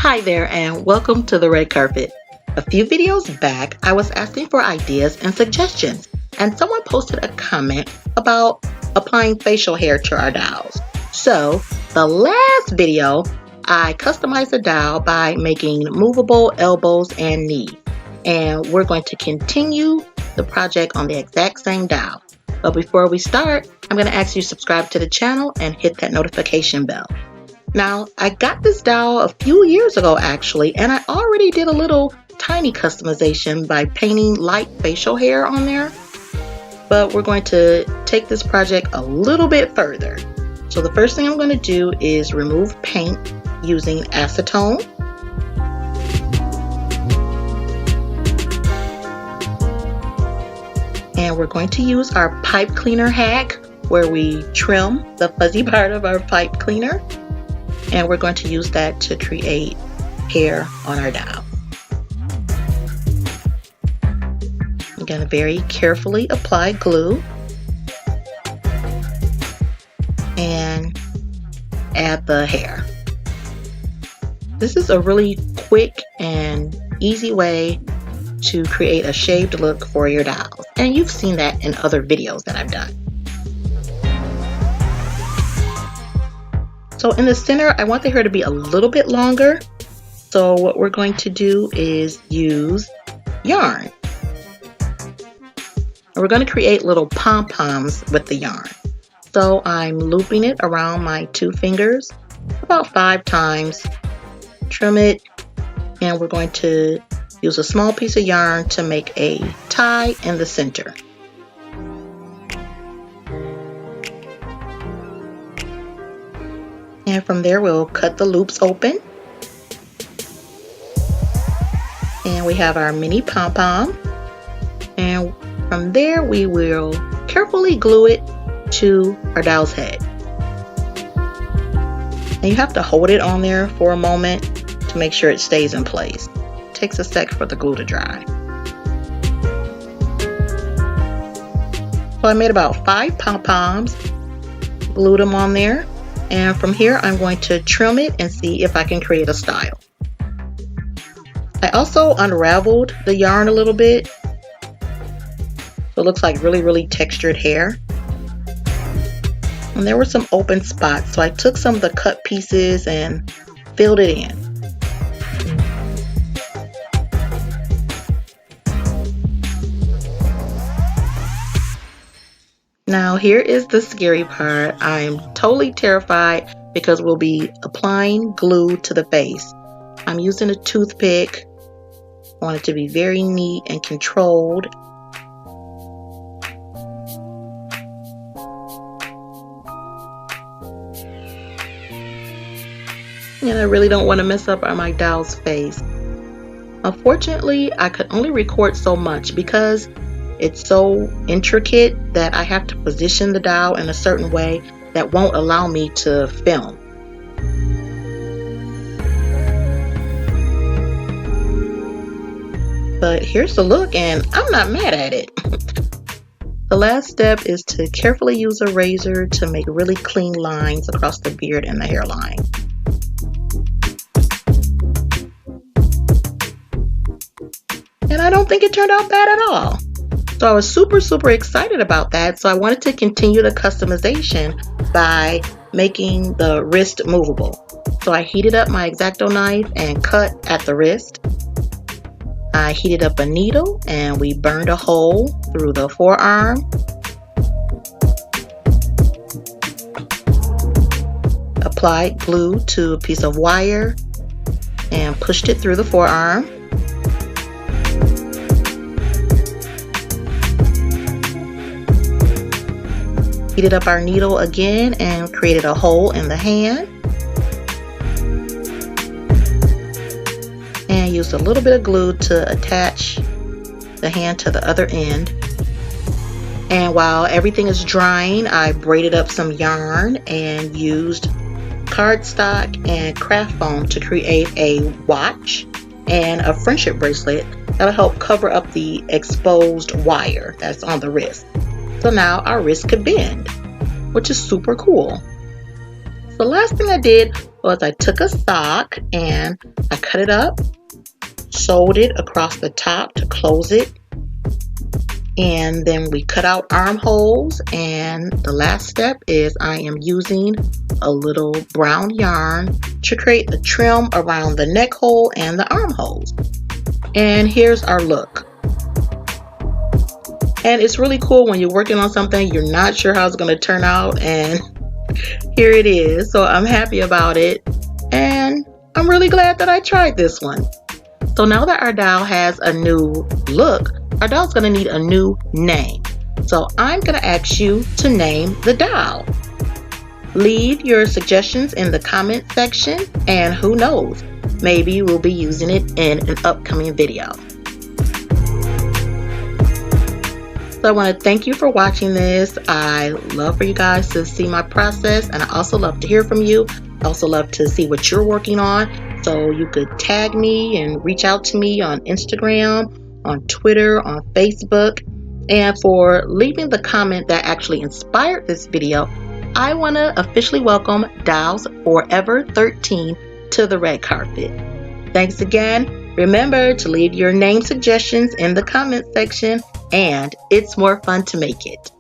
Hi there and welcome to the red carpet. A few videos back, I was asking for ideas and suggestions, and someone posted a comment about applying facial hair to our dolls. So the last video, I customized the doll by making movable elbows and knees, and we're going to continue the project on the exact same doll. But before we start, I'm going to ask you to subscribe to the channel and hit that notification bell. Now, I got this doll a few years ago actually, and I already did a little tiny customization by painting light facial hair on there. But we're going to take this project a little bit further. So the first thing I'm going to do is remove paint using acetone. And we're going to use our pipe cleaner hack where we trim the fuzzy part of our pipe cleaner. And we're going to use that to create hair on our doll. I'm going to very carefully apply glue and add the hair. This is a really quick and easy way to create a shaved look for your dolls. And you've seen that in other videos that I've done. So in the center, I want the hair to be a little bit longer. So what we're going to do is use yarn. And we're going to create little pom-poms with the yarn. So I'm looping it around my 2 fingers about 5 times. Trim it, and we're going to use a small piece of yarn to make a tie in the center. And from there, we'll cut the loops open. And we have our mini pom-pom. And from there, we will carefully glue it to our doll's head. And you have to hold it on there for a moment to make sure it stays in place. It takes a sec for the glue to dry. So I made about 5 pom-poms, glued them on there. And from here, I'm going to trim it and see if I can create a style. I also unraveled the yarn a little bit. So it looks like really textured hair. And there were some open spots. So I took some of the cut pieces and filled it in. Now here is the scary part. I'm totally terrified because we'll be applying glue to the face. I'm using a toothpick. I want it to be very neat and controlled. And I really don't want to mess up on my doll's face. Unfortunately, I could only record so much because it's so intricate that I have to position the doll in a certain way that won't allow me to film. But here's the look, and I'm not mad at it. The last step is to carefully use a razor to make really clean lines across the beard and the hairline. And I don't think it turned out bad at all. So I was super excited about that. So I wanted to continue the customization by making the wrist movable. So I heated up my X-Acto knife and cut at the wrist. I heated up a needle and we burned a hole through the forearm. Applied glue to a piece of wire and pushed it through the forearm. Heated up our needle again and created a hole in the hand. And used a little bit of glue to attach the hand to the other end. And while everything is drying, I braided up some yarn and used cardstock and craft foam to create a watch and a friendship bracelet that'll help cover up the exposed wire that's on the wrist. So now our wrist could bend, which is super cool. The last thing I did was I took a sock and I cut it up, sewed it across the top to close it, and then we cut out armholes. And the last step is I am using a little brown yarn to create a trim around the neck hole and the armholes. And here's our look. And it's really cool when you're working on something, you're not sure how it's going to turn out, and here it is. So I'm happy about it, and I'm really glad that I tried this one. So now that our doll has a new look, our doll's going to need a new name. So I'm going to ask you to name the doll. Leave your suggestions in the comment section, and who knows, maybe we'll be using it in an upcoming video. So I want to thank you for watching this. I love for you guys to see my process, and I also love to hear from you. I also love to see what you're working on. So you could tag me and reach out to me on Instagram, on Twitter, on Facebook. And for leaving the comment that actually inspired this video, I want to officially welcome Dolls Forever 13 to the red carpet. Thanks again. Remember to leave your name suggestions in the comment section, and it's more fun to make it.